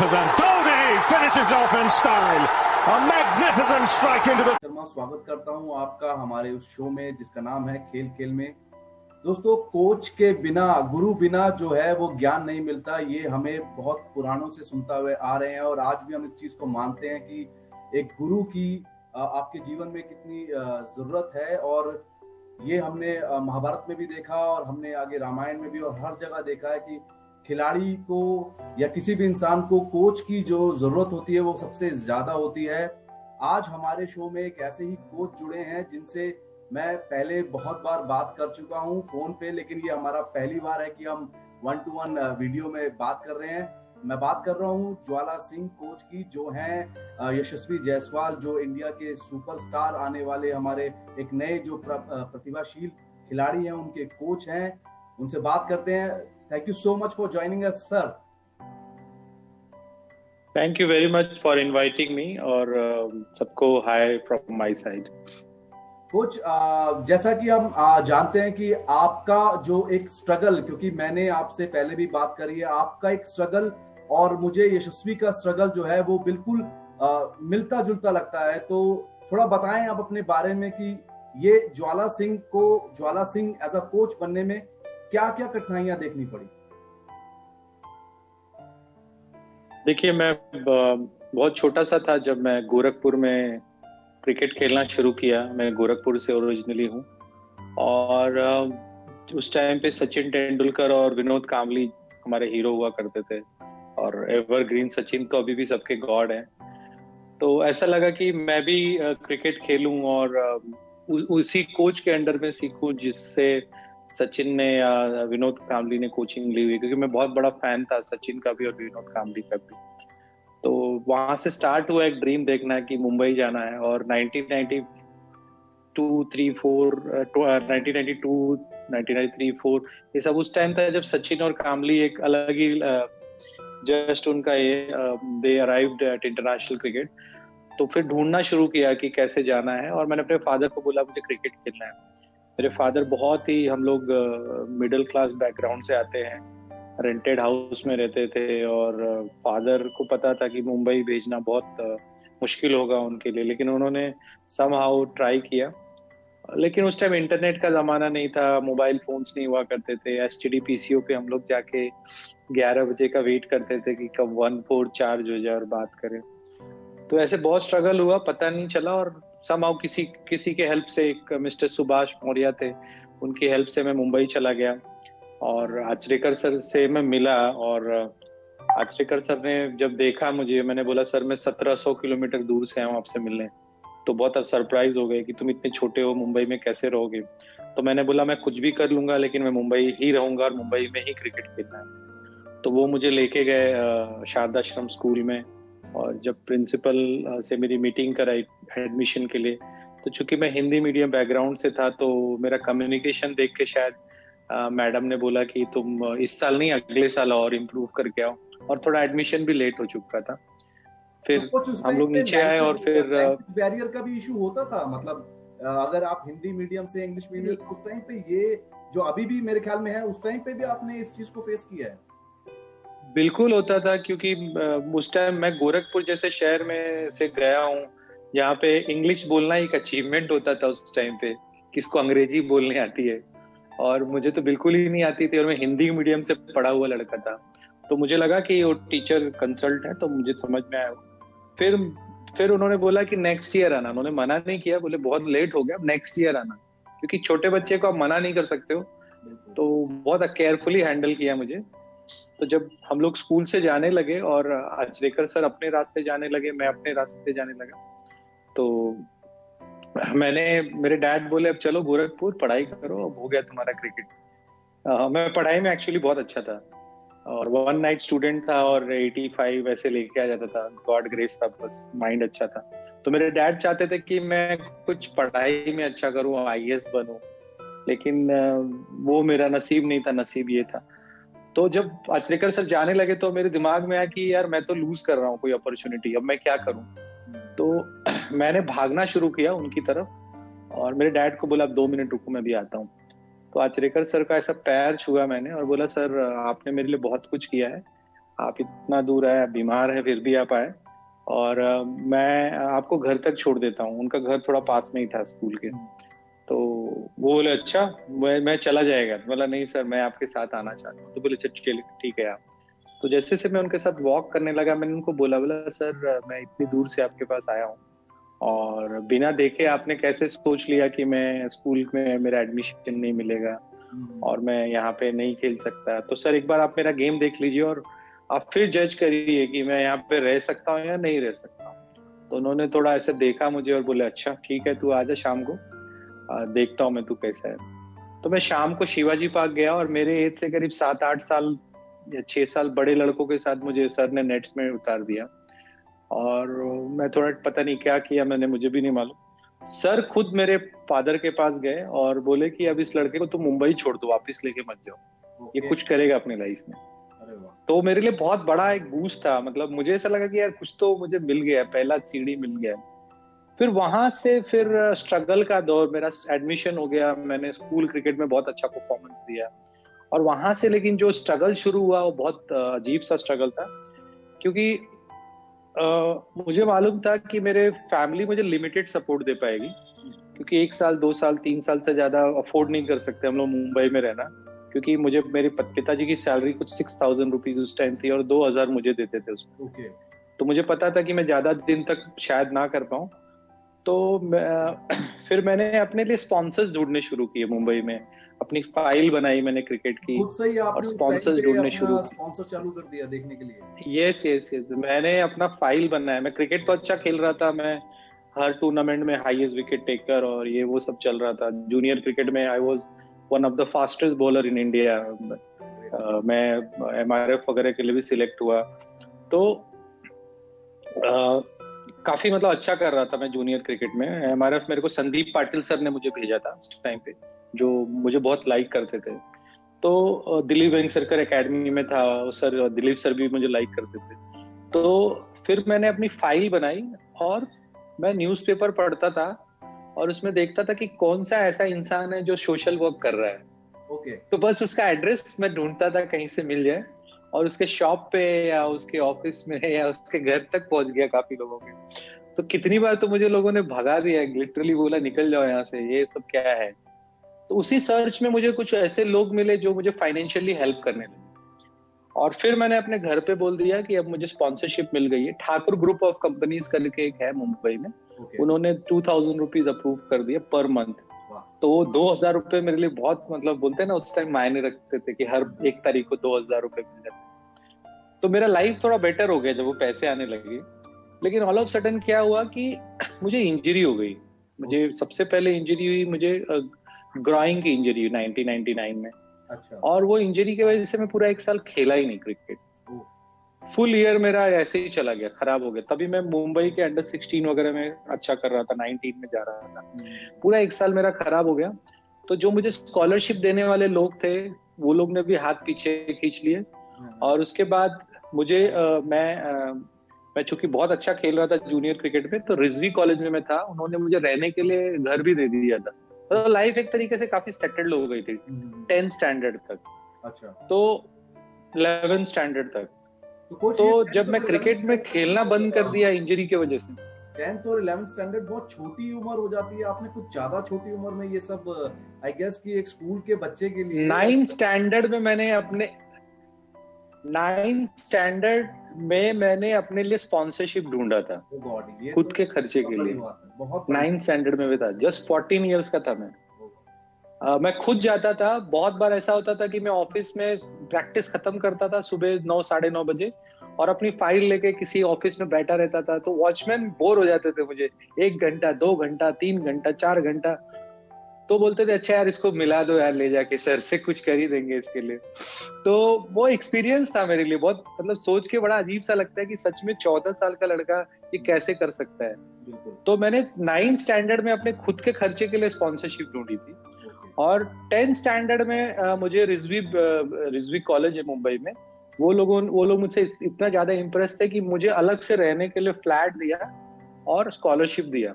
magnificent. Dhoni finishes off in style. A magnificent strike into the. Sharma, स्वागत करता हूं आपका हमारे उस शो में जिसका नाम है खेल खेल में। दोस्तों, कोच के बिना, गुरु बिना जो है वो ज्ञान नहीं मिलता। ये हमें बहुत पुरानों से सुनता हुए आ रहे हैं और आज भी हम इस चीज को मानते हैं कि एक गुरु की आपके जीवन में कितनी जरूरत है। और ये हमने महाभारत में भी देखा और हमने आगे रामायण में भी और हर जगह देखा है कि खिलाड़ी को या किसी भी इंसान को कोच की जो जरूरत होती है वो सबसे ज्यादा होती है। आज हमारे शो में एक ऐसे ही कोच जुड़े हैं जिनसे मैं पहले बहुत बार बात कर चुका हूं फोन पे, लेकिन ये हमारा पहली बार है कि हम 1-to-1 वीडियो में बात कर रहे हैं। मैं बात कर रहा हूं ज्वाला सिंह कोच की, जो हैं यशस्वी जायसवाल, जो इंडिया के सुपरस्टार आने वाले हमारे एक नए जो प्रतिभाशील खिलाड़ी हैं, उनके कोच हैं। उनसे बात करते हैं। Thank you so much for joining us sir. Thank you very much for inviting me और सबको हाय फ्रॉम माय साइड। कोच, जैसा कि हम जानते हैं कि आपका जो एक स्ट्रगल, क्योंकि मैंने आपसे पहले भी बात करी है, आपका एक स्ट्रगल और मुझे यशस्वी का स्ट्रगल जो है वो बिल्कुल मिलता जुलता लगता है। तो थोड़ा बताएं आप अपने बारे में कि ये ज्वाला सिंह एज अ कोच बनने में क्या क्या कठिनाइयां देखनी पड़ी। देखिए, मैं बहुत छोटा सा था जब मैं गोरखपुर में क्रिकेट खेलना शुरू किया। मैं गोरखपुर से ओरिजिनली हूँ और उस टाइम पे सचिन तेंदुलकर और विनोद कांबली हमारे हीरो हुआ करते थे और एवरग्रीन सचिन तो अभी भी सबके गॉड हैं। तो ऐसा लगा कि मैं भी क्रिकेट खेलूं और उसी कोच के अंडर में सीखूं जिससे सचिन ने या विनोद कांबली ने कोचिंग ली हुई, क्योंकि मैं बहुत बड़ा फैन था सचिन का भी और विनोद कांबली का भी। तो वहां से स्टार्ट हुआ एक ड्रीम देखना कि मुंबई जाना है। और 1992, 1993-4 ये सब उस टाइम था जब सचिन और कांबली एक अलग ही जस्ट उनका ये दे अराइव्ड एट इंटरनेशनल क्रिकेट। तो फिर ढूंढना शुरू किया कि कैसे जाना है और मैंने अपने फादर को बोला मुझे क्रिकेट खेलना है। मेरे फादर बहुत ही, हम लोग मिडिल क्लास बैकग्राउंड से आते हैं, रेंटेड हाउस में रहते थे और फादर को पता था कि मुंबई भेजना बहुत मुश्किल होगा उनके लिए, लेकिन उन्होंने समहाउ ट्राई किया। लेकिन उस टाइम इंटरनेट का जमाना नहीं था, मोबाइल फोन्स नहीं हुआ करते थे। एसटीडी पीसीओ पे हम लोग जाके 11 बजे का वेट करते थे कि कब 1-4 चार्ज हो जाए और बात करें। तो ऐसे बहुत स्ट्रगल हुआ, पता नहीं चला। और समहाउ किसी के हेल्प से, एक मिस्टर सुभाष मौर्य थे, उनकी हेल्प से मैं मुंबई चला गया और आचरेकर सर से मैं मिला। और आचरेकर सर ने जब देखा मुझे, मैंने बोला सर मैं 1700 किलोमीटर दूर से आया हूँ आपसे मिलने। तो बहुत सरप्राइज हो गए कि तुम इतने छोटे हो, मुंबई में कैसे रहोगे। तो मैंने बोला मैं कुछ भी कर लूंगा लेकिन मैं मुंबई ही रहूंगा और मुंबई में ही क्रिकेट खेलना है। तो वो मुझे लेके गए शारदाश्रम स्कूल में और जब प्रिंसिपल से मेरी मीटिंग कराई एडमिशन के लिए, तो चूंकि मैं हिंदी मीडियम बैकग्राउंड से था तो मेरा कम्युनिकेशन देख के शायद मैडम ने बोला कि तुम इस साल नहीं अगले साल और इम्प्रूव करके आओ। और थोड़ा एडमिशन भी लेट हो चुका था। फिर तो हम लोग नीचे आए और फिर बैरियर का भी इशू होता था। मतलब अगर आप हिंदी मीडियम से इंग्लिश मीडियम, उस टाइम पे ये जो अभी भी मेरे ख्याल में है, उस टाइम पे भी आपने इस चीज को फेस किया है? बिल्कुल होता था, क्योंकि उस टाइम मैं गोरखपुर जैसे शहर में से गया हूँ जहाँ पे इंग्लिश बोलना एक अचीवमेंट होता था उस टाइम पे, किसको अंग्रेजी बोलने आती है। और मुझे तो बिल्कुल ही नहीं आती थी और मैं हिंदी मीडियम से पढ़ा हुआ लड़का था। तो मुझे लगा कि वो टीचर कंसल्ट है, तो मुझे समझ में आया। फिर उन्होंने बोला कि नेक्स्ट ईयर आना। उन्होंने मना नहीं किया, बोले बहुत लेट हो गया, नेक्स्ट ईयर आना, क्योंकि छोटे बच्चे को आप मना नहीं कर सकते हो। तो बहुत केयरफुली हैंडल किया मुझे। तो जब हम लोग स्कूल से जाने लगे और आचरेकर सर अपने रास्ते जाने लगे, मैं अपने रास्ते जाने लगा, तो मेरे डैड बोले अब चलो गोरखपुर पढ़ाई करो, अब हो गया तुम्हारा क्रिकेट। मैं पढ़ाई में एक्चुअली बहुत अच्छा था और 1 नाइट स्टूडेंट था और 85 ऐसे लेके आ जाता था। गॉड ग्रेस था, बस माइंड अच्छा था। तो मेरे डैड चाहते थे कि मैं कुछ पढ़ाई में अच्छा करूं, आईएएस बनूं, लेकिन वो मेरा नसीब नहीं था, नसीब ये था। तो जब आचरेकर सर जाने लगे तो मेरे दिमाग में आया कि यार मैं तो लूज कर रहा हूँ कोई अपॉर्चुनिटी, अब मैं क्या करूं। तो मैंने भागना शुरू किया उनकी तरफ और मेरे डैड को बोला 2 मिनट रुको मैं भी आता हूँ। तो आचरेकर सर का ऐसा पैर छुआ मैंने और बोला सर आपने मेरे लिए बहुत कुछ किया है, आप इतना दूर आए, बीमार है, फिर भी आप आए, और मैं आपको घर तक छोड़ देता हूँ। उनका घर थोड़ा पास में ही था स्कूल के। तो वो बोले अच्छा, मैं चला जाएगा। बोला नहीं सर, मैं आपके साथ आना चाहता हूँ। तो बोले अच्छा चलिए ठीक है आप। तो जैसे से मैं उनके साथ वॉक करने लगा, मैंने उनको बोला सर मैं इतनी दूर से आपके पास आया हूँ, और बिना देखे आपने कैसे सोच लिया कि मैं स्कूल में मेरा एडमिशन नहीं मिलेगा और मैं यहाँ पे नहीं खेल सकता। तो सर एक बार आप मेरा गेम देख लीजिए और आप फिर जज करिए कि मैं यहाँ पे रह सकता हूँ या नहीं रह सकता हूँ। तो उन्होंने थोड़ा ऐसे देखा मुझे और बोले अच्छा ठीक है, तू आजा शाम को, देखता हूँ मैं तू कैसा है। तो मैं शाम को शिवाजी पार्क गया, और मेरे एज से करीब 7-8 साल या 6 साल बड़े लड़कों के साथ मुझे सर ने नेट्स में उतार दिया, और मैं थोड़ा पता नहीं क्या किया मैंने, मुझे भी नहीं मालूम। सर खुद मेरे फादर के पास गए और बोले कि अब इस लड़के को तुम मुंबई छोड़ दो, वापस लेके मत जाओ, ये कुछ करेगा अपनी लाइफ में। तो मेरे लिए बहुत बड़ा एक बूस्ट था। मतलब मुझे ऐसा लगा कि यार कुछ तो मुझे मिल गया, पहला सीढ़ी मिल गया। फिर वहां से फिर स्ट्रगल का दौर, मेरा एडमिशन हो गया, मैंने स्कूल क्रिकेट में बहुत अच्छा परफॉर्मेंस दिया, और वहां से लेकिन जो स्ट्रगल शुरू हुआ वो बहुत अजीब सा स्ट्रगल था, क्योंकि मुझे मालूम था कि मेरे फैमिली मुझे लिमिटेड सपोर्ट दे पाएगी, क्योंकि 1 साल 2 साल 3 साल से ज्यादा अफोर्ड नहीं कर सकते हम लोग मुंबई में रहना, क्योंकि मुझे मेरे पिताजी की सैलरी कुछ 6,000 रुपीज उस टाइम थी, और 2,000 मुझे देते थे उसमें। तो मुझे पता था कि मैं ज्यादा दिन तक शायद ना कर पाऊं। तो फिर मैंने अपने लिए स्पॉन्सर्स ढूंढने शुरू किए मुंबई में, अपनी फाइल बनाई मैंने क्रिकेट की, और स्पॉन्सर्स ढूंढने शुरू, स्पॉन्सर चालू कर दिया देखने के लिए। यस यस यस, मैंने अपना फाइल बनाया। मैं क्रिकेट तो अच्छा खेल रहा था, मैं हर टूर्नामेंट में हाईएस्ट विकेट टेकर और ये वो सब चल रहा था। जूनियर क्रिकेट में I was one of the fastest bowler in India. मैं MRF वगैरह के लिए भी सिलेक्ट हुआ, तो काफी मतलब अच्छा कर रहा था मैं जूनियर क्रिकेट में। MRF मेरे को संदीप पाटिल सर ने मुझे भेजा था उस टाइम पे, जो मुझे बहुत लाइक करते थे। तो दिलीप वेंगसरकर एकेडमी में था सर, दिलीप सर भी मुझे लाइक करते थे। तो फिर मैंने अपनी फाइल बनाई, और मैं न्यूज़पेपर पढ़ता था, और उसमें देखता था कि कौन सा ऐसा इंसान है जो सोशल वर्क कर रहा है। तो बस उसका एड्रेस मैं ढूंढता था कहीं से मिल जाए, और उसके शॉप पे या उसके ऑफिस में या उसके घर तक पहुंच गया काफी लोगों के। तो कितनी बार तो मुझे लोगों ने भगा दिया, लिटरली बोला निकल जाओ यहाँ से, ये सब क्या है। तो उसी सर्च में मुझे कुछ ऐसे लोग मिले जो मुझे फाइनेंशियली हेल्प करने लगे, और फिर मैंने अपने घर पे बोल दिया कि अब मुझे स्पॉन्सरशिप मिल गई है। ठाकुर ग्रुप ऑफ कंपनीज करके एक है मुंबई में, उन्होंने 2,000 रुपीज अप्रूव कर दिया पर मंथ। तो 2,000 रुपए मेरे लिए बहुत, मतलब बोलते हैं ना उस टाइम मायने रखते थे कि हर 1 तारीख को 2,000 रुपए मिल जाते। तो मेरा लाइफ थोड़ा बेटर हो गया जब वो पैसे आने लगे। लेकिन ऑल ऑफ सडन क्या हुआ कि मुझे इंजरी हो गई। मुझे सबसे पहले इंजरी हुई, मुझे ग्रॉइंग की इंजरी हुई 1999 में। अच्छा। और वो इंजरी की वजह से मैं पूरा 1 साल खेला ही नहीं क्रिकेट। फुल ईयर मेरा ऐसे ही चला गया, खराब हो गया। तभी मैं मुंबई के अंडर 16 वगैरह में अच्छा कर रहा था, 19 में जा रहा था। पूरा 1 साल मेरा खराब हो गया। तो जो मुझे स्कॉलरशिप देने वाले लोग थे वो लोग ने भी हाथ पीछे खींच लिए, और उसके बाद मुझे मैं चूंकि बहुत अच्छा खेल रहा था जूनियर क्रिकेट में, तो रिजवी कॉलेज में मैं था, उन्होंने मुझे रहने के लिए घर भी दे दिया था। तो लाइफ एक तरीके से काफी सेटल्ड हो गई थी 10th स्टैंडर्ड तक। अच्छा। तो 11th स्टैंडर्ड तक। तो जब मैं क्रिकेट में खेलना बंद कर दिया इंजरी की वजह से, 10th और 11th स्टैंडर्ड बहुत छोटी उम्र हो जाती है। आपने कुछ ज्यादा छोटी उम्र में ये सब, आई गेस कि एक स्कूल के बच्चे के लिए। 9th स्टैंडर्ड में मैंने अपने 9th स्टैंडर्ड में मैंने अपने लिए स्पॉन्सरशिप ढूंढा था खुद के खर्चे के लिए। 9th स्टैंडर्ड में भी था, जस्ट 14 इयर्स का था मैं। मैं खुद जाता था। बहुत बार ऐसा होता था कि मैं ऑफिस में प्रैक्टिस खत्म करता था सुबह 9 साढ़े 9 बजे, और अपनी फाइल लेके किसी ऑफिस में बैठा रहता था। तो वॉचमैन बोर हो जाते थे मुझे, 1 घंटा 2 घंटा 3 घंटा 4 घंटा। तो बोलते थे अच्छा यार इसको मिला दो यार, ले जाके सर से कुछ कर ही देंगे इसके लिए। तो वो एक्सपीरियंस था मेरे लिए बहुत, मतलब सोच के बड़ा अजीब सा लगता है कि सच में 14 साल का लड़का ये कैसे कर सकता है। तो मैंने 9th स्टैंडर्ड में अपने खुद के खर्चे के लिए स्पॉन्सरशिप ढूंढी थी, और 10th स्टैंडर्ड में मुझे रिजवी कॉलेज है मुंबई में, वो लोग मुझसे इतना ज्यादा इम्प्रेस थे कि मुझे अलग से रहने के लिए फ्लैट दिया और स्कॉलरशिप दिया।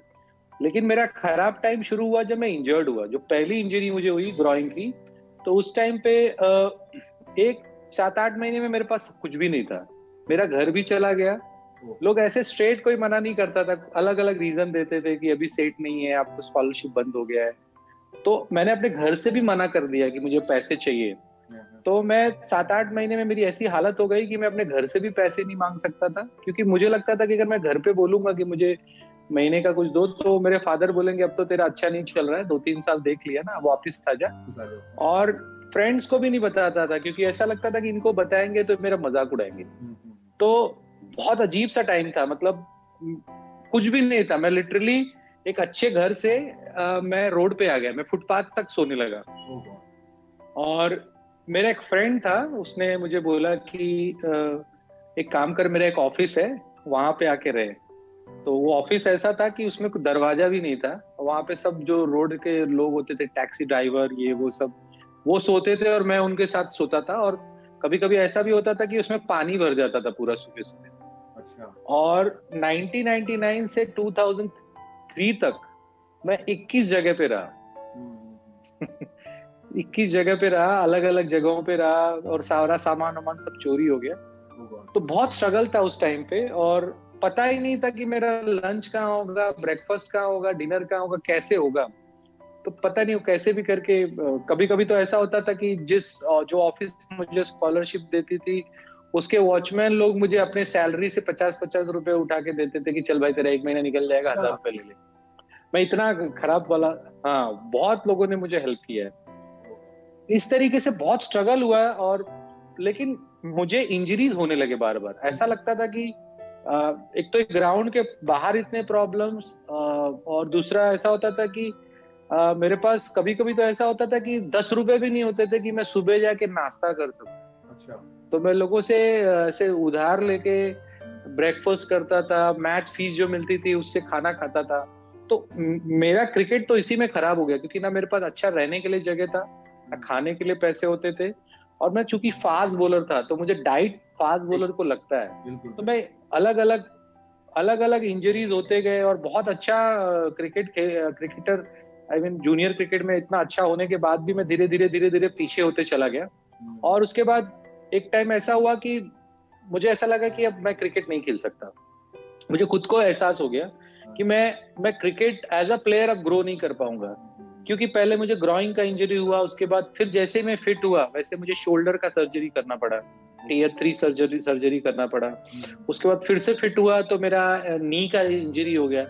लेकिन मेरा खराब टाइम शुरू हुआ जब मैं इंजर्ड हुआ। जो पहली इंजरी मुझे हुई ग्रॉइंग की, तो उस टाइम पे एक 7-8 महीने में मेरे पास कुछ भी नहीं था, मेरा घर भी चला गया। लोग ऐसे स्ट्रेट कोई मना नहीं करता था, अलग अलग रीजन देते थे कि अभी सेट नहीं है, आपको स्कॉलरशिप बंद हो गया है। तो मैंने अपने घर से भी मना कर दिया कि मुझे पैसे चाहिए। तो मैं 7-8 महीने में मेरी ऐसी हालत हो गई कि मैं अपने घर से भी पैसे नहीं मांग सकता था, क्योंकि मुझे लगता था कि अगर मैं घर पे बोलूंगा कि मुझे महीने का कुछ दो, तो मेरे फादर बोलेंगे अब तो तेरा अच्छा नहीं चल रहा है, 2-3 साल देख लिया ना, वापिस आ जा। और फ्रेंड्स को भी नहीं बताता था, क्योंकि ऐसा लगता था कि इनको बताएंगे तो मेरा मजाक उड़ाएंगे। तो बहुत अजीब सा टाइम था, मतलब कुछ भी नहीं था। मैं लिटरली एक अच्छे घर से मैं रोड पे आ गया, मैं फुटपाथ तक सोने लगा। और मेरा एक फ्रेंड था, उसने मुझे बोला कि एक काम कर, मेरा एक ऑफिस है, वहां पे आके रहे। तो वो ऑफिस ऐसा था कि उसमें कोई दरवाजा भी नहीं था। वहां पे सब जो रोड के लोग होते थे, टैक्सी ड्राइवर, ये वो सब, वो सोते थे और मैं उनके साथ सोता था। और कभी कभी ऐसा भी होता था कि उसमें पानी भर जाता था पूरा सुबह सुबह। अच्छा। और 1999 से 2003 तक मैं 21 जगह पे रहा। 21 जगह पे रहा, अलग अलग जगहों पे रहा, और सारा सामान वामान सब चोरी हो गया। तो बहुत स्ट्रगल था उस टाइम पे, और पता ही नहीं था कि मेरा लंच कहाँ होगा, ब्रेकफास्ट कहाँ होगा, डिनर कहाँ होगा, कैसे होगा। तो पता नहीं, कैसे भी करके कभी कभी तो ऐसा होता था कि जो ऑफिस मुझे स्कॉलरशिप देती थी, उसके वॉचमैन लोग मुझे अपने सैलरी से 50-50 रुपए उठा के देते थे कि चल भाई तेरा एक महीना निकल जाएगा, 1000 रुपए ले ले। मैं इतना खराब वाला, हाँ, बहुत लोगों ने मुझे हेल्प किया है। इस तरीके से बहुत स्ट्रगल हुआ है। और लेकिन मुझे इंजरीज होने लगे बार बार। ऐसा लगता था कि एक तो ग्राउंड के बाहर इतने प्रॉब्लम्स, और दूसरा ऐसा होता था कि मेरे पास कभी कभी तो ऐसा होता था कि 10 रुपए भी नहीं होते थे कि मैं सुबह जाके नाश्ता कर सकूं। अच्छा। तो मैं लोगों से ऐसे उधार लेके ब्रेकफास्ट करता था, मैच फीस जो मिलती थी उससे खाना खाता था। तो मेरा क्रिकेट तो इसी में खराब हो गया, क्योंकि ना मेरे पास अच्छा रहने के लिए जगह था, ना खाने के लिए पैसे होते थे। और मैं चूंकि फास्ट बॉलर था, तो मुझे डाइट फास्ट बॉलर को लगता है। तो मैं अलग अलग इंजरीज होते गए, और बहुत अच्छा cricketer, I mean junior cricket में इतना अच्छा होने के बाद भी मैं धीरे धीरे पीछे होते चला गया। और उसके बाद एक टाइम ऐसा हुआ कि मुझे ऐसा लगा कि अब मैं क्रिकेट नहीं खेल सकता। मुझे खुद को एहसास हो गया कि मैं क्रिकेट एज अ प्लेयर अब ग्रो नहीं कर पाऊंगा, क्योंकि पहले मुझे ग्रोइंग का इंजरी हुआ, उसके बाद फिर जैसे मैं फिट हुआ वैसे मुझे शोल्डर का सर्जरी करना पड़ा, टियर 3 सर्जरी करना पड़ा। उसके बाद फिर से फिट हुआ तो मेरा नी का इंजरी हो गया।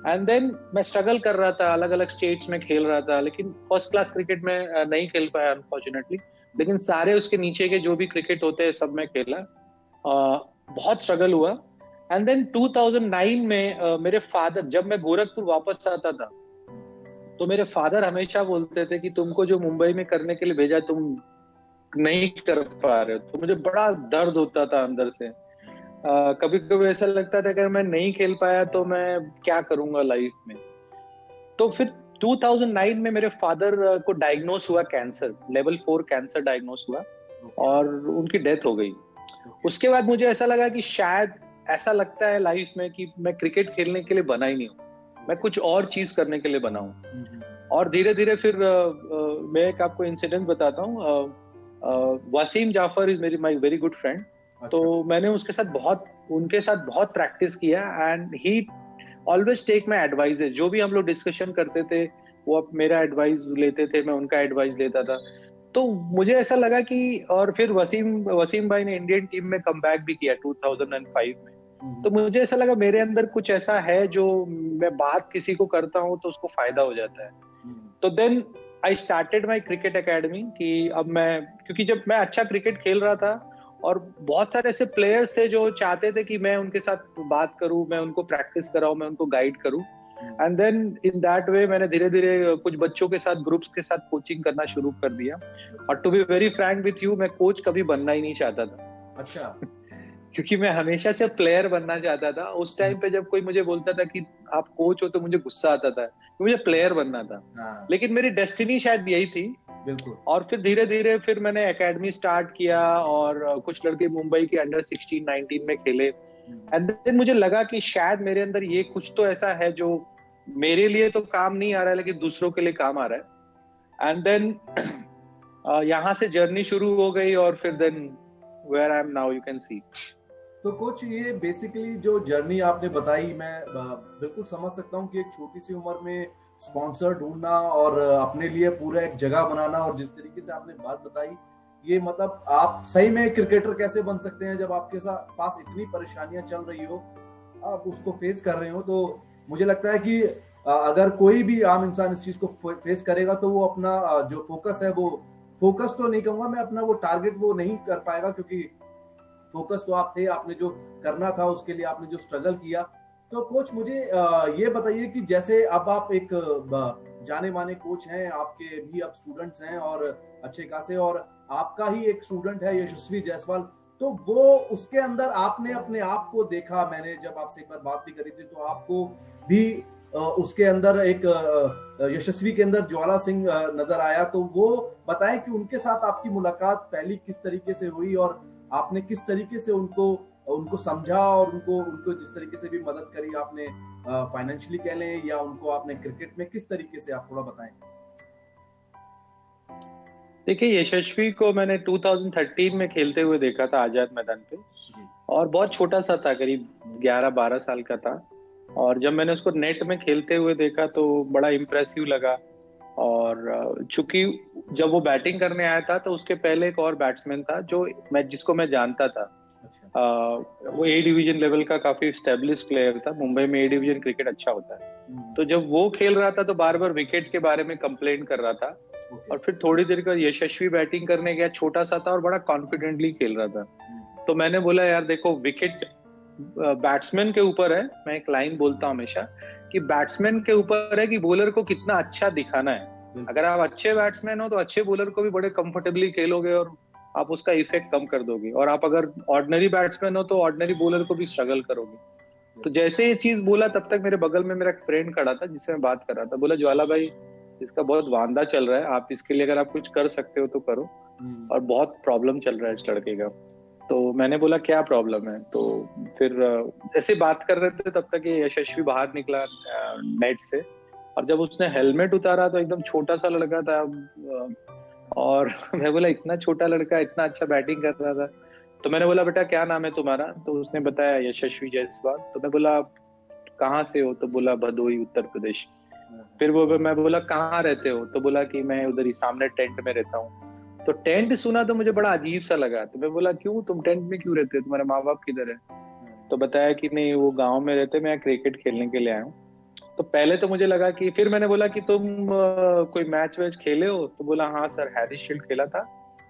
एंड देन मैं स्ट्रगल कर रहा था, अलग अलग स्टेट्स में खेल रहा था, लेकिन फर्स्ट क्लास क्रिकेट में नहीं खेल पाया अनफॉर्चुनेटली। लेकिन सारे उसके नीचे के जो भी क्रिकेट होते हैं सब में खेला। बहुत स्ट्रगल हुआ। एंड देन 2009 में मेरे फादर, जब मैं गोरखपुर वापस आता था, तो मेरे फादर हमेशा बोलते थे कि तुमको जो मुंबई में करने के लिए भेजा तुम नहीं कर पा रहे हो। तो मुझे बड़ा दर्द होता था अंदर से। कभी कभी ऐसा लगता था कि अगर मैं नहीं खेल पाया तो मैं क्या करूंगा लाइफ में। तो फिर 2009 में मेरे फादर को डायग्नोस हुआ कैंसर, लेवल 4 कैंसर डायग्नोस हुआ, और उनकी डेथ हो गई। उसके बाद मुझे ऐसा लगा कि शायद ऐसा लगता है लाइफ में कि मैं क्रिकेट खेलने के लिए बना ही नहीं हूँ, मैं कुछ और चीज करने के लिए बना हूँ। और धीरे धीरे फिर मैं एक आपको इंसिडेंट बताता हूँ। Wasim Jaffer is my very good friend. तो मैंने उनके साथ बहुत प्रैक्टिस किया, and he always take my advice. जो भी हम लोग डिस्कशन करते थे वो अब मेरा एडवाइस लेते थे, मैं उनका एडवाइस लेता था। तो मुझे ऐसा लगा कि, और फिर वसीम भाई ने इंडियन टीम में कमबैक भी किया 2005 में। तो मुझे ऐसा लगा मेरे अंदर कुछ ऐसा है जो मैं बात किसी को करता हूँ तो उसको फायदा हो जाता है। तो then I started my cricket academy, कि अब क्योंकि जब मैं अच्छा क्रिकेट खेल रहा था और बहुत सारे ऐसे प्लेयर्स थे जो चाहते थे कि मैं उनके साथ बात करूं, मैं उनको प्रैक्टिस कराऊं, मैं उनको गाइड करूं। And then in that way मैंने धीरे धीरे कुछ बच्चों के साथ, ग्रुप्स के साथ कोचिंग करना शुरू कर दिया। और to be very frank with you, मैं कोच कभी बनना ही नहीं चाहता था। अच्छा। क्योंकि मैं हमेशा से प्लेयर बनना चाहता था। उस टाइम पे जब कोई मुझे बोलता था कि आप कोच हो तो मुझे गुस्सा आता था, मुझे प्लेयर बनना था। लेकिन मेरी डेस्टिनी शायद यही थी। बिल्कुल। और फिर धीरे धीरे फिर मैंने एकेडमी स्टार्ट किया, और कुछ लड़के मुंबई के अंडर 16-19 में खेले। एंड देन मुझे लगा कि शायद मेरे अंदर ये कुछ तो ऐसा है जो मेरे लिए तो काम नहीं आ रहा है, लेकिन दूसरों के लिए काम आ रहा है। एंड देन यहाँ से जर्नी शुरू हो गई, और फिर then where I am now, you can see. तो कोच ये बेसिकली जो जर्नी आपने बताई, मैं बिल्कुल समझ सकता हूँ कि एक छोटी सी उम्र में स्पॉन्सर ढूंढना और अपने लिए पूरा एक जगह बनाना, और जिस तरीके से आपने बात बताई, ये मतलब आप सही में क्रिकेटर कैसे बन सकते हैं जब आपके पास इतनी परेशानियां चल रही हो, आप उसको फेस कर रहे हो। तो मुझे लगता है कि अगर कोई भी आम इंसान इस चीज को फेस करेगा तो वो अपना जो फोकस है, वो फोकस तो नहीं कहूंगा मैं, अपना वो टारगेट वो नहीं कर पाएगा, क्योंकि फोकस तो आप थे, आपने जो करना था उसके लिए आपने जो स्ट्रगल किया। तो कोच मुझे ये बताइए कि जैसे अब आप एक जाने माने कोच हैं, आपके भी अब स्टूडेंट्स हैं और अच्छे खासे, और आपका ही एक स्टूडेंट है यशस्वी जायसवाल, तो वो उसके अंदर आपने अपने आप को देखा, मैंने जब आपसे एक बार बात भी करी थी तो आपको भी उसके अंदर एक यशस्वी के अंदर ज्वाला सिंह नजर आया। तो वो बताएं कि उनके साथ आपकी मुलाकात पहली किस तरीके से हुई और आपने किस तरीके से उनको समझा और उनको जिस तरीके से भी मदद करी, आपने फाइनेंशियली कह लें या उनको आपने क्रिकेट में किस तरीके से, आप थोड़ा बताएं। देखिए, यशस्वी को मैंने 2013 में खेलते हुए देखा था आजाद मैदान पे, और बहुत छोटा सा था, करीब 11-12 साल का था। और जब मैंने उसको नेट में खेलते हुए देखा तो बड़ा इम्प्रेसिव लगा। और चूंकि जब वो बैटिंग करने आया था तो उसके पहले एक और बैट्समैन था जिसको मैं जानता था। वो ए डिवीजन लेवल का काफी स्टेब्लिश प्लेयर था, मुंबई में ए डिवीजन क्रिकेट अच्छा होता है। तो जब वो खेल रहा था तो बार बार विकेट के बारे में कंप्लेंट कर रहा था। और फिर थोड़ी देर का यशस्वी बैटिंग करने गया, छोटा सा था और बड़ा कॉन्फिडेंटली खेल रहा था। तो मैंने बोला, यार देखो, विकेट बैट्समैन के ऊपर है। मैं एक लाइन बोलता हूँ हमेशा कि बैट्समैन के ऊपर है कि बॉलर को कितना अच्छा दिखाना है। अगर आप अच्छे बैट्समैन हो तो अच्छे बॉलर को भी बड़े कंफर्टेबली खेलोगे और आप उसका इफेक्ट कम कर दोगे, और आप अगर ऑर्डिनरी बैट्समैन हो तो ऑर्डिनरी बॉलर को भी स्ट्रगल करोगे। तो जैसे ये चीज बोला, तब तक मेरे बगल में मेरा एक फ्रेंड खड़ा था जिससे मैं बात कर रहा था। बोला, ज्वाला भाई, इसका बहुत वांदा चल रहा है, आप इसके लिए अगर आप कुछ कर सकते हो तो करो, और बहुत प्रॉब्लम चल रहा है इस लड़के का। तो मैंने बोला, क्या प्रॉब्लम है? तो फिर ऐसे बात कर रहे थे, तब तक ये यशस्वी बाहर निकला नेट से, और जब उसने हेलमेट उतारा तो एकदम छोटा सा लड़का था। और मैं बोला, इतना छोटा लड़का इतना अच्छा बैटिंग कर रहा था। तो मैंने बोला, बेटा क्या नाम है तुम्हारा? तो उसने बताया, यशस्वी जायसवाल। तो मैं बोला, कहाँ से हो? तो बोला, भदोही, उत्तर प्रदेश। फिर मैं बोला, कहाँ रहते हो? तो बोला कि मैं उधर ही सामने टेंट में रहता हूँ। तो टेंट सुना तो मुझे बड़ा अजीब सा लगा। तो मैं बोला, क्यों, तुम टेंट में क्यों रहते हो, तुम्हारे माँ बाप किधर है? तो बताया कि नहीं, वो गांव में रहते, मैं क्रिकेट खेलने के लिए आया हूँ। तो पहले तो मुझे लगा कि, फिर मैंने बोला कि तुम कोई मैच वैच खेले हो? तो बोला, हाँ सर, हैरिस शील्ड खेला था।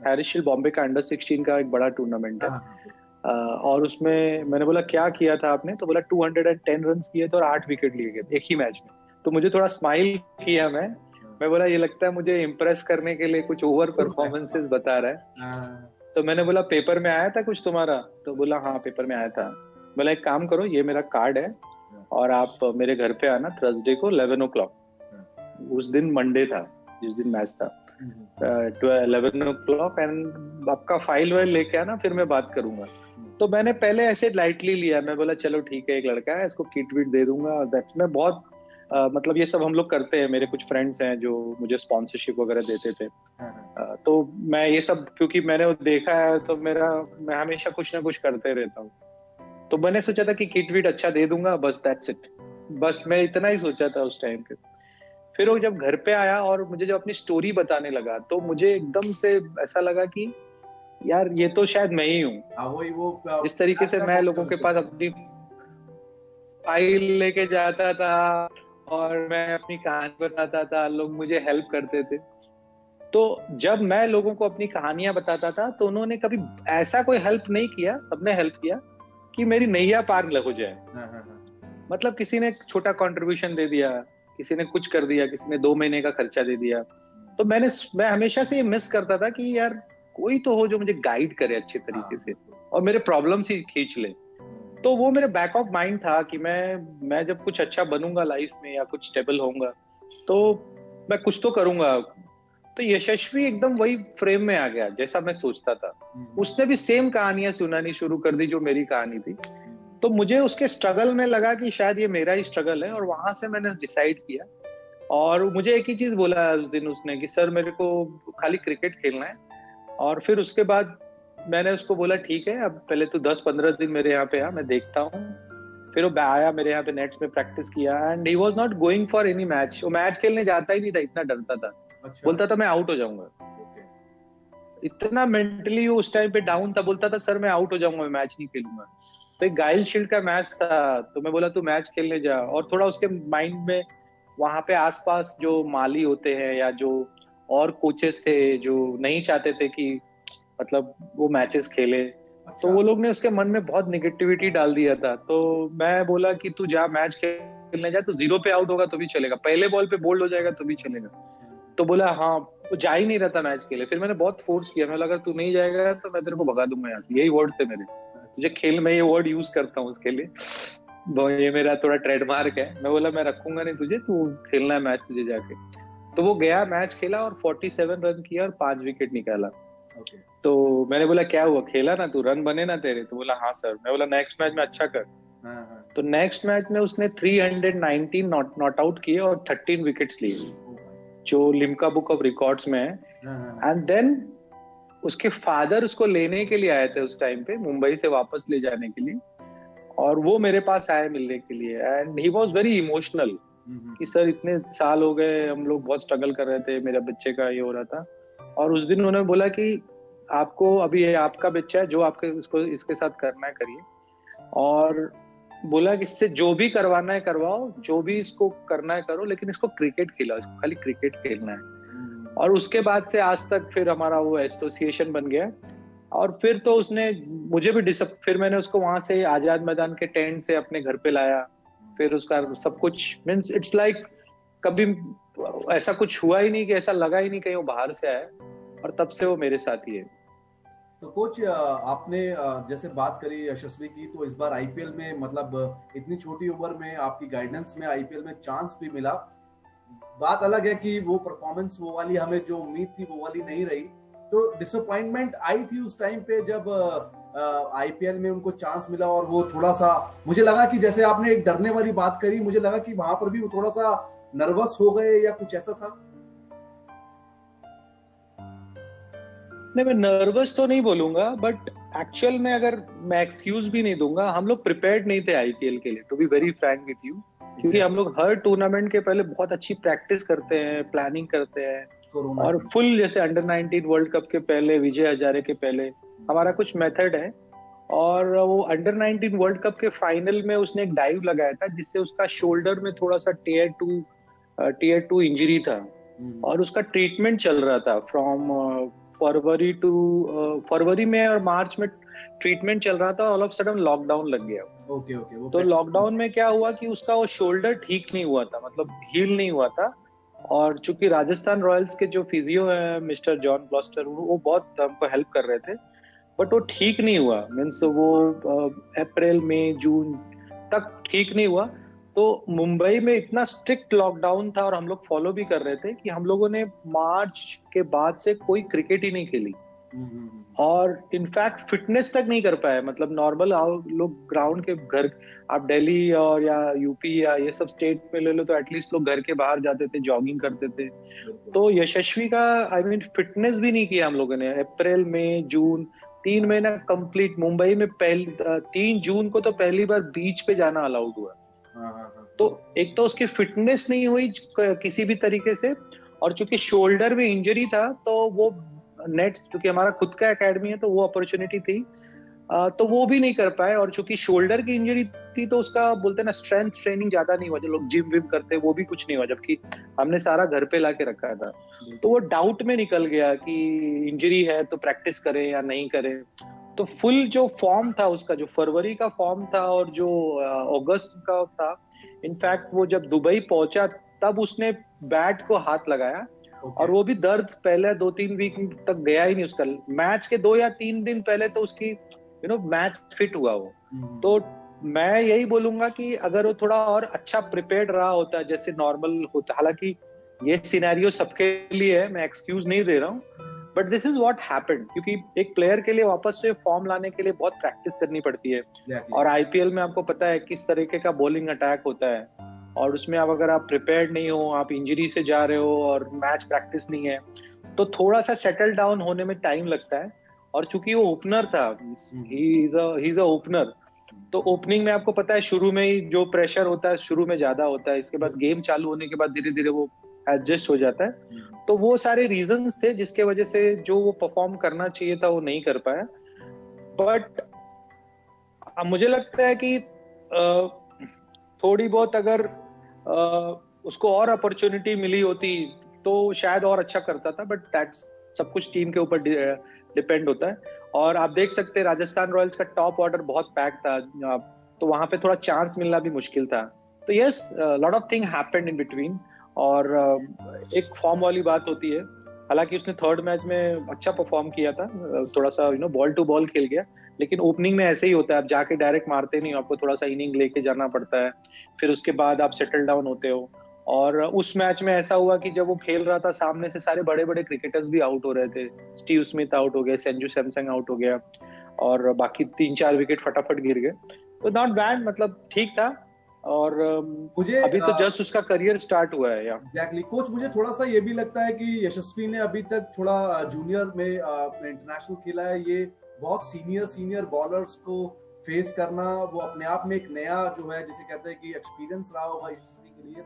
हैरिस शील्ड बॉम्बे का अंडर 16 का एक बड़ा टूर्नामेंट है। और उसमें मैंने बोला, क्या किया था आपने? तो बोला, 210 रन किए थे और 8 विकेट लिए गए एक ही मैच में। तो मुझे थोड़ा स्माइल किया मैं बोला, ये लगता है मुझे इम्प्रेस करने के लिए कुछ ओवर परफॉर्मेंसेस बता रहा है। तो मैंने बोला, पेपर में आया था कुछ तुम्हारा? तो बोला, हाँ पेपर में आया था। बोला, एक काम करो, ये मेरा कार्ड है और आप मेरे घर पे आना थर्सडे को 11 o'clock। उस दिन मंडे था जिस दिन मैच था, 11 o'clock, एंड आपका फाइल वाइल लेके आना, फिर मैं बात करूंगा। तो मैंने पहले ऐसे लाइटली लिया, मैं बोला चलो ठीक है, एक लड़का है, इसको किट विट दे दूंगा। और दैट्स, मैं बहुत मतलब ये सब हम लोग करते हैं, मेरे कुछ फ्रेंड्स हैं जो मुझे स्पॉन्सरशिप वगैरह देते थे। तो मैं ये सब, क्योंकि मैंने वो देखा है, तो मैं हमेशा कुछ ना कुछ करते रहता हूँ। तो मैंने सोचा था कि किट विट अच्छा दे दूंगा, बस दैट्स इट, बस मैं इतना ही सोचा था उस टाइम पे। फिर वो जब घर पे आया और मुझे जब अपनी स्टोरी बताने लगा, तो मुझे एकदम से ऐसा लगा कि यार ये तो शायद मैं ही हूँ। जिस तरीके से मैं लोगों के पास अपनी फाइल लेके जाता था और मैं अपनी कहानी बताता था, लोग मुझे हेल्प करते थे। तो जब मैं लोगों को अपनी कहानियां बताता था तो उन्होंने कभी ऐसा कोई हेल्प नहीं किया, सबने हेल्प किया कि मेरी नैया पार हो जाए। मतलब किसी ने छोटा कंट्रीब्यूशन दे दिया, किसी ने कुछ कर दिया, किसी ने 2 महीने का खर्चा दे दिया। तो मैं हमेशा से ये मिस करता था कि यार कोई तो हो जो मुझे गाइड करे अच्छे तरीके से और मेरे प्रॉब्लम्स ही खींच ले। तो वो मेरे बैक ऑफ माइंड था कि मैं जब कुछ अच्छा बनूंगा लाइफ में या कुछ स्टेबल होऊंगा तो मैं कुछ तो करूंगा। तो यशस्वी एकदम वही फ्रेम में आ गया जैसा मैं सोचता था। उसने भी सेम कहानियां सुनानी शुरू कर दी जो मेरी कहानी थी। तो मुझे उसके स्ट्रगल में लगा कि शायद ये मेरा ही स्ट्रगल है, और वहां से मैंने डिसाइड किया। और मुझे एक ही चीज बोला उस दिन उसने कि सर मेरे को खाली क्रिकेट खेलना है, और फिर उसके बाद मैंने उसको बोला ठीक है, अब पहले तू 10-15 दिन मेरे यहाँ पे आ, मैं देखता हूँ। फिर वो आया मेरे यहाँ पे, नेट्स में प्रैक्टिस किया, and he was not going for any match. वो मैच खेलने जाता ही नहीं था, इतना डरता था। अच्छा। बोलता था मैं आउट हो जाऊंगा। इतना मेंटली वो उस टाइम पे डाउन था, बोलता था सर मैं आउट हो जाऊंगा, मैं मैच नहीं खेलूंगा। तो एक गाइल शील्ड का मैच था, तो मैं बोला तू मैच खेलने जा। और थोड़ा उसके माइंड में वहां पे आसपास जो माली होते हैं या जो और कोचेस थे जो नहीं चाहते थे कि मतलब वो मैचेस खेले, तो वो लोग ने उसके मन में बहुत निगेटिविटी डाल दिया था। तो मैं बोला कि तू जा मैच खेलने जा, तू 0 पे आउट होगा तो भी चलेगा, पहले बॉल पे बोल्ड हो जाएगा तो भी चलेगा। तो बोला हाँ, वो जा ही नहीं रहा था मैच के लिए। फिर मैंने बहुत फोर्स किया, मैं लगा तू नहीं जाएगा तो मैं तेरे को भगा दूंगा यहाँ से, यही वर्ड थे मेरे। तुझे खेल में ये वर्ड यूज करता हूँ उसके लिए, ये मेरा थोड़ा ट्रेडमार्क है। मैं बोला मैं रखूंगा नहीं तुझे, तू खेलना है मैच तुझे जाके। तो वो गया, मैच खेला और 47 रन किया और 5 विकेट निकाला। तो मैंने बोला क्या हुआ, खेला ना तू, रन बने ना तेरे? तो बोला हाँ सर। मैं बोला नेक्स्ट मैच में अच्छा कर। तो नेक्स्ट मैच में उसने 319 नॉट आउट किए और 13 विकेट्स लिए, जो लिम्का बुक ऑफ रिकॉर्ड्स में है। एंड देन उसके फादर उसको लेने के लिए आए थे उस टाइम पे, मुंबई से वापस ले जाने के लिए, और वो मेरे पास आए मिलने के लिए। And he was very emotional कि सर इतने साल हो गए, हम लोग बहुत स्ट्रगल कर रहे थे, मेरे बच्चे का ये हो रहा था। और उस दिन उन्होंने बोला कि आपको अभी ये आपका बच्चा है, जो आपके इसको इसके साथ करना है करिए, और बोला कि इससे जो भी करवाना है करवाओ, जो भी इसको करना है करो, लेकिन इसको क्रिकेट खिलाओ, इसको खाली क्रिकेट खेलना है। और उसके बाद से आज तक फिर हमारा वो एसोसिएशन बन गया। और फिर तो उसने मुझे भी फिर मैंने उसको वहां से आजाद मैदान के टेंट से अपने घर पे लाया। फिर उसका सब कुछ मीन्स इट्स लाइक कभी ऐसा कुछ हुआ ही नहीं कि ऐसा लगा ही नहीं कहीं वो बाहर से आया, और तब से वो मेरे साथ ही है। तो कोच आपने जैसे बात करी यशस्वी की, तो इस बार आईपीएल में मतलब इतनी छोटी उम्र में आपकी गाइडेंस में आईपीएल में चांस भी मिला। बात अलग है कि वो परफॉर्मेंस वो वाली हमें जो उम्मीद थी वो वाली नहीं रही, तो डिसअपॉइंटमेंट आई थी उस टाइम पे जब आईपीएल में उनको चांस मिला। और वो थोड़ा सा मुझे लगा कि जैसे आपने एक डरने वाली बात करी, मुझे लगा कि वहां पर भी वो थोड़ा सा नर्वस हो गए या कुछ ऐसा था। नहीं, मैं नर्वस तो नहीं बोलूंगा, बट एक्चुअल में अगर मैं एक्सक्यूज भी नहीं दूंगा, हम लोग प्रिपेयर्ड नहीं थे आईपीएल के लिए, to be very frank with you. क्योंकि हम लोग हर टूर्नामेंट के पहले बहुत अच्छी प्रैक्टिस करते हैं, प्लानिंग करते हैं, और फुल जैसे अंडर 19 वर्ल्ड कप के पहले, विजय हजारे के पहले हमारा कुछ मेथड है। और वो अंडर 19 वर्ल्ड कप के फाइनल में उसने एक डाइव लगाया था जिससे उसका शोल्डर में थोड़ा सा टियर टू इंजरी था, और उसका ट्रीटमेंट चल रहा था फ्रॉम फरवरी में और मार्च में ट्रीटमेंट चल रहा था। ऑल ऑफ सडन लॉकडाउन लग गया। ओके। तो लॉकडाउन में क्या हुआ कि उसका वो शोल्डर ठीक नहीं हुआ था, मतलब हील नहीं हुआ था। और चूंकि राजस्थान रॉयल्स के जो फिजियो है मिस्टर जॉन ब्लॉस्टर, वो बहुत हमको हेल्प कर रहे थे, बट वो ठीक नहीं हुआ। मीन्स वो अप्रैल मई जून तक ठीक नहीं हुआ। तो मुंबई में इतना स्ट्रिक्ट लॉकडाउन था और हम लोग फॉलो भी कर रहे थे कि हम लोगों ने मार्च के बाद से कोई क्रिकेट ही नहीं खेली, और इनफैक्ट फिटनेस तक नहीं कर पाए। मतलब नॉर्मल लोग ग्राउंड के घर, आप दिल्ली और या यूपी या ये सब स्टेट में ले लो तो एटलीस्ट लोग घर के बाहर जाते थे, जॉगिंग करते थे। तो यशस्वी का फिटनेस भी नहीं किया हम लोगों ने। अप्रैल मई जून 3 महीना कंप्लीट मुंबई में 3 जून को तो पहली बार बीच पे जाना अलाउड हुआ। तो एक तो उसकी फिटनेस नहीं हुई किसी भी तरीके से, और चूंकि शोल्डर में इंजरी था तो वो नेट, क्योंकि हमारा खुद का एकेडमी है तो वो अपॉर्चुनिटी थी, तो वो भी नहीं कर पाए। और चूंकि शोल्डर की इंजरी थी तो उसका बोलते ना स्ट्रेंथ ट्रेनिंग ज्यादा नहीं हुआ, जो लोग जिम विम करते वो भी कुछ नहीं हुआ, जबकि हमने सारा घर पे लाके रखा था। तो वो डाउट में निकल गया कि इंजरी है तो प्रैक्टिस करें या नहीं करें। तो फुल जो फॉर्म था उसका, जो फरवरी का फॉर्म था और जो अगस्त का था, इनफैक्ट वो जब दुबई पहुंचा तब उसने बैट को हाथ लगाया, और वो भी दर्द पहले 2-3 वीक तक गया ही नहीं उसका। मैच के 2 या 3 दिन पहले तो उसकी मैच फिट हुआ वो। तो मैं यही बोलूंगा कि अगर वो थोड़ा और अच्छा प्रिपेयर्ड रहा होता जैसे नॉर्मल होता, हालांकि ये सिनेरियो सबके लिए है, मैं एक्सक्यूज नहीं दे रहा हूँ, but this is what happened. क्योंकि एक प्लेयर के लिए वापस से फॉर्म लाने के लिए बहुत प्रैक्टिस करनी पड़ती है। और आईपीएल में आपको पता है किस तरीके का बॉलिंग अटैक होता है, और उसमें अब अगर आप प्रिपेयर्ड नहीं हो, आप इंजरी से जा रहे हो और मैच प्रैक्टिस नहीं है, तो थोड़ा सा सेटल डाउन होने में टाइम लगता है। और चूंकि वो ओपनर था, ही इज अ ओपनर, तो ओपनिंग में आपको पता है शुरू में ही जो प्रेशर होता है शुरू में ज्यादा होता है, इसके बाद गेम चालू होने के बाद धीरे धीरे वो एडजस्ट हो जाता है। तो वो सारे रीजंस थे जिसके वजह से जो वो परफॉर्म करना चाहिए था वो नहीं कर पाया। बट मुझे लगता है कि थोड़ी बहुत अगर उसको और अपॉर्चुनिटी मिली होती तो शायद और अच्छा करता था, बट दैट्स सब कुछ टीम के ऊपर डिपेंड होता है। और आप देख सकते हैं राजस्थान रॉयल्स का टॉप ऑर्डर बहुत पैक था, तो वहां पे थोड़ा चांस मिलना भी मुश्किल था। तो yes, lot of thing happened in between, और एक फॉर्म वाली बात होती है। हालांकि उसने थर्ड मैच में अच्छा परफॉर्म किया था, थोड़ा सा बॉल टू बॉल खेल गया, लेकिन ओपनिंग में ऐसे ही होता है, आप जाके डायरेक्ट मारते नहीं, आपको थोड़ा सा इनिंग लेके जाना पड़ता है, फिर उसके बाद आप सेटल डाउन होते हो। और उस मैच में ऐसा हुआ कि जब वो खेल रहा था सामने से सारे बड़े बड़े क्रिकेटर्स भी आउट हो रहे थे, स्टीव स्मिथ आउट हो गया, संजू सैमसंग आउट हो गया, और बाकी 3-4 विकेट फटाफट गिर गए। तो नॉट बैड, मतलब ठीक था। और मुझे अभी तो जस्ट उसका करियर स्टार्ट हुआ है। एग्जैक्टली कोच, मुझे थोड़ा सा ये भी लगता है कि यशस्वी ने अभी तक थोड़ा जूनियर में इंटरनेशनल खेला है, ये बहुत सीनियर बॉलर्स को फेस करना वो अपने आप में एक नया जो है जिसे कहते हैं कि एक्सपीरियंस रहा होगा यशस्वी के लिए।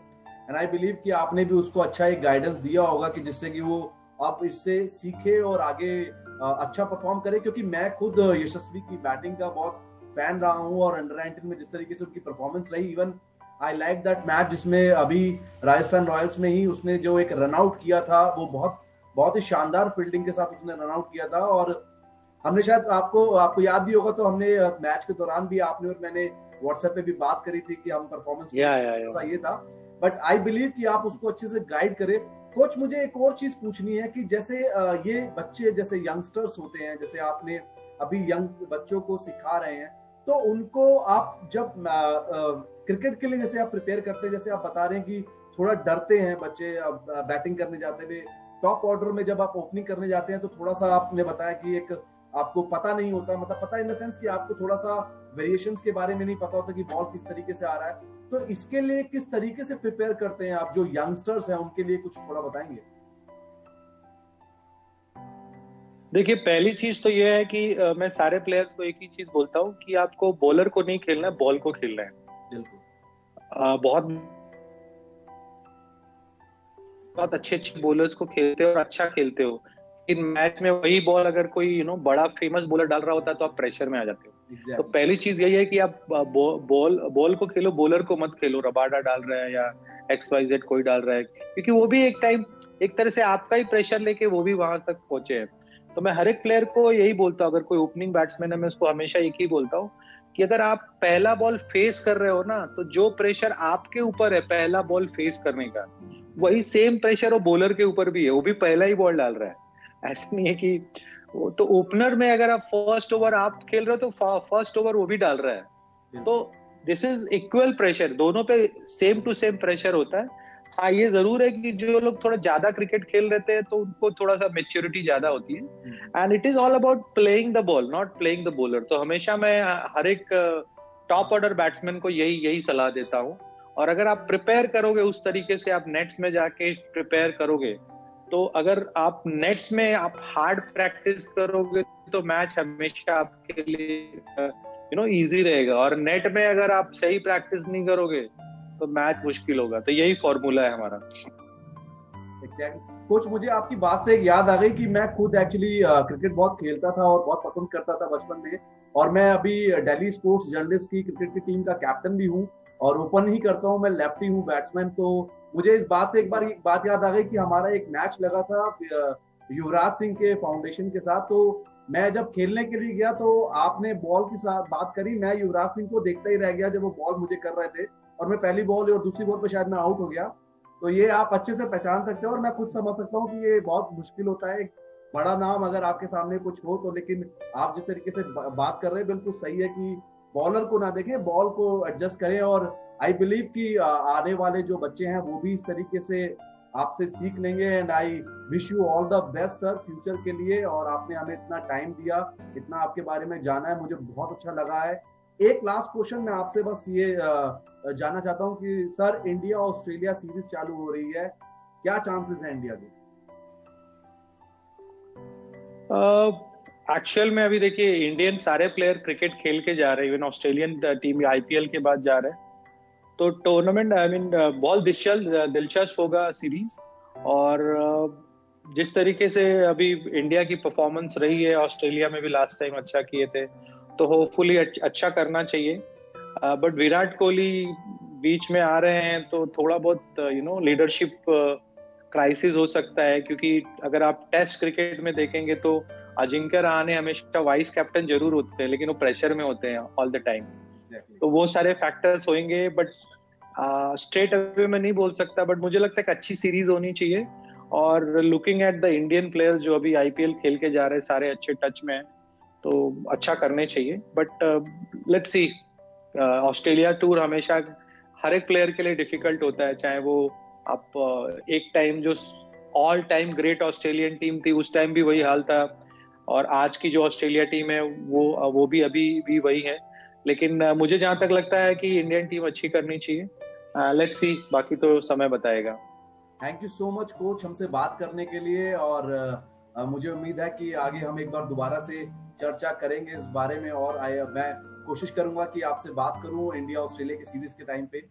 एंड आई बिलीव कि आपने भी उसको अच्छा एक गाइडेंस दिया होगा कि जिससे कि वो अब इससे सीखे और आगे अच्छा परफॉर्म करे, क्योंकि मैं खुद यशस्वी की बैटिंग का बहुत फैन रहा हूँ, और अंडर 19 में जिस तरीके से उनकी परफॉर्मेंस रही, even I like that match जिसमें अभी राजस्थान रॉयल्स में ही उसने जो एक रन आउट किया था, वो बहुत ही शानदार फील्डिंग के साथ उसने रन आउट किया था। और हमने शायद आपको याद भी होगा, तो हमने मैच के दौरान भी आपने और मैंने व्हाट्सएप पे भी बात करी थी कि हम परफॉर्मेंस ये था, बट आई बिलीव कि आप उसको अच्छे से गाइड करें। कोच, मुझे एक और चीज पूछनी है कि जैसे ये बच्चे जैसे यंगस्टर्स होते हैं, जैसे आपने अभी यंग बच्चों को सिखा रहे हैं, तो उनको आप जब क्रिकेट के लिए जैसे आप प्रिपेयर करते हैं, जैसे आप बता रहे हैं कि थोड़ा डरते हैं बच्चे बैटिंग करने जाते हुए, टॉप ऑर्डर में जब आप ओपनिंग करने जाते हैं तो थोड़ा सा आपने बताया कि एक आपको पता नहीं होता, मतलब पता इन द सेंस कि आपको थोड़ा सा वेरिएशंस के बारे में नहीं पता होता कि बॉल किस तरीके से आ रहा है, तो इसके लिए किस तरीके से प्रिपेयर करते हैं आप, जो यंगस्टर्स हैं उनके लिए कुछ थोड़ा बताएंगे? देखिए, पहली चीज तो ये है कि मैं सारे प्लेयर्स को एक ही चीज बोलता हूँ कि आपको बॉलर को नहीं खेलना है, बॉल को खेलना है। बिल्कुल। बहुत अच्छे बॉलर्स को खेलते हो और अच्छा खेलते हो, इन मैच में वही बॉल अगर कोई बड़ा फेमस बॉलर डाल रहा होता है तो आप प्रेशर में आ जाते हो। तो पहली चीज यही है कि आप बॉल को खेलो, बॉलर को मत खेलो। रबाडा डाल रहा है या XYZ कोई डाल रहा है, क्योंकि वो भी एक तरह से आपका ही प्रेशर लेके वो भी वहां तक पहुंचे हैं। तो मैं हर एक प्लेयर को यही बोलता हूँ, अगर कोई ओपनिंग बैट्समैन है मैं उसको हमेशा एक ही बोलता हूँ कि अगर आप पहला बॉल फेस कर रहे हो ना, तो जो प्रेशर आपके ऊपर है पहला बॉल फेस करने का, वही सेम प्रेशर वो बॉलर के ऊपर भी है, वो भी पहला ही बॉल डाल रहा है। ऐसा नहीं है कि तो ओपनर में अगर आप फर्स्ट ओवर आप खेल रहे हो तो फर्स्ट ओवर वो भी डाल रहा है, तो दिस इज इक्वल प्रेशर, दोनों पे सेम टू सेम प्रेशर होता है। हाँ, ये जरूर है कि जो लोग थोड़ा ज्यादा क्रिकेट खेल रहे थे तो उनको थोड़ा सा मेच्योरिटी ज्यादा होती है, and it is all about playing the ball, not playing the bowler. तो हमेशा मैं हर एक टॉप ऑर्डर बैट्समैन को यही सलाह देता हूँ। और अगर आप प्रिपेयर करोगे उस तरीके से, आप नेट्स में जाके प्रिपेयर करोगे, तो अगर आप नेट्स में आप हार्ड प्रैक्टिस करोगे तो मैच हमेशा आपके लिए इजी रहेगा, और नेट में अगर आप सही प्रैक्टिस नहीं करोगे तो मैच मुश्किल होगा। तो यही फॉर्मूला है हमारा। कोच, मुझे आपकी बात से एक याद आ गई कि मैं खुद एक्चुअली क्रिकेट बहुत खेलता था और बहुत पसंद करता था बचपन में, और मैं अभी दिल्ली स्पोर्ट्स जर्नलिस्ट की क्रिकेट की टीम का कैप्टन भी हूँ और ओपन ही करता हूँ, मैं लेफ्टी हूँ बैट्समैन। तो मुझे इस बात से एक बात याद आ गई कि हमारा एक मैच लगा था युवराज सिंह के फाउंडेशन के साथ, तो मैं जब खेलने के लिए गया तो आपने बॉल की साथ बात करी, मैं युवराज सिंह को देखता ही रह गया जब वो बॉल मुझे कर रहे थे, और मैं पहली बॉल और दूसरी बॉल पे शायद मैं आउट हो गया। तो ये आप अच्छे से पहचान सकते हो, और मैं खुद समझ सकता हूँ कि ये बहुत मुश्किल होता है, एक बड़ा नाम अगर आपके सामने कुछ हो तो, लेकिन आप जिस तरीके से बात कर रहे हैं बिल्कुल सही है कि बॉलर को ना देखें, बॉल को एडजस्ट करें। और आई बिलीव कि आने वाले जो बच्चे हैं वो भी इस तरीके से आपसे सीख लेंगे, and I wish you all the best sir future के लिए। और आपने हमें इतना टाइम दिया, इतना आपके बारे में जाना है, मुझे बहुत अच्छा लगा है। एक लास्ट क्वेश्चन मैं आपसे बस ये जानना चाहता हूँ कि सर, इंडिया ऑस्ट्रेलिया सीरीज चालू हो रही है, क्या चांसेस हैं इंडिया के? एक्चुअल में अभी देखिए इंडियन सारे प्लेयर क्रिकेट खेल के जा रहे हैं, इवन ऑस्ट्रेलियन टीम आईपीएल के बाद जा रहे हैं। तो टूर्नामेंट आई मीन बहुत दिलचस्प होगा सीरीज। और जिस तरीके से अभी इंडिया की परफॉर्मेंस रही है, ऑस्ट्रेलिया में भी लास्ट टाइम अच्छा किए थे, तो होपफुली अच्छा करना चाहिए। बट विराट कोहली बीच में आ रहे हैं तो थोड़ा बहुत लीडरशिप क्राइसिस हो सकता है, क्योंकि अगर आप टेस्ट क्रिकेट में देखेंगे तो अजिंक्य रहाणे हमेशा वाइस कैप्टन जरूर होते हैं, लेकिन वो प्रेशर में होते हैं ऑल द टाइम। तो वो सारे फैक्टर्स होंगे। बट स्ट्रेट अवे में नहीं बोल सकता, बट मुझे लगता है कि अच्छी सीरीज होनी चाहिए। और looking at the Indian players जो अभी आईपीएल खेल के जा रहे हैं, सारे अच्छे टच में हैं, तो अच्छा करने चाहिए। But let's see, Australia tour हमेशा हर एक प्लेयर के लिए डिफिकल्ट होता है, चाहे वो आप एक टाइम जो all time great Australian team थी उस टाइम भी वही हाल था, और आज की जो ऑस्ट्रेलिया टीम है वो भी अभी भी वही है। लेकिन मुझे जहां तक लगता है कि इंडियन टीम अच्छी करनी चाहिए। लेट्स सी, बाकी तो समय बताएगा। Thank you so much coach हमसे बात करने के लिए। और मुझे उम्मीद है कि आगे हम एक बार दोबारा से चर्चा करेंगे इस बारे में। और मैं कोशिश करूंगा कि आपसे बात करूं इंडिया ऑस्ट्रेलिया की सीरीज के टाइम पे।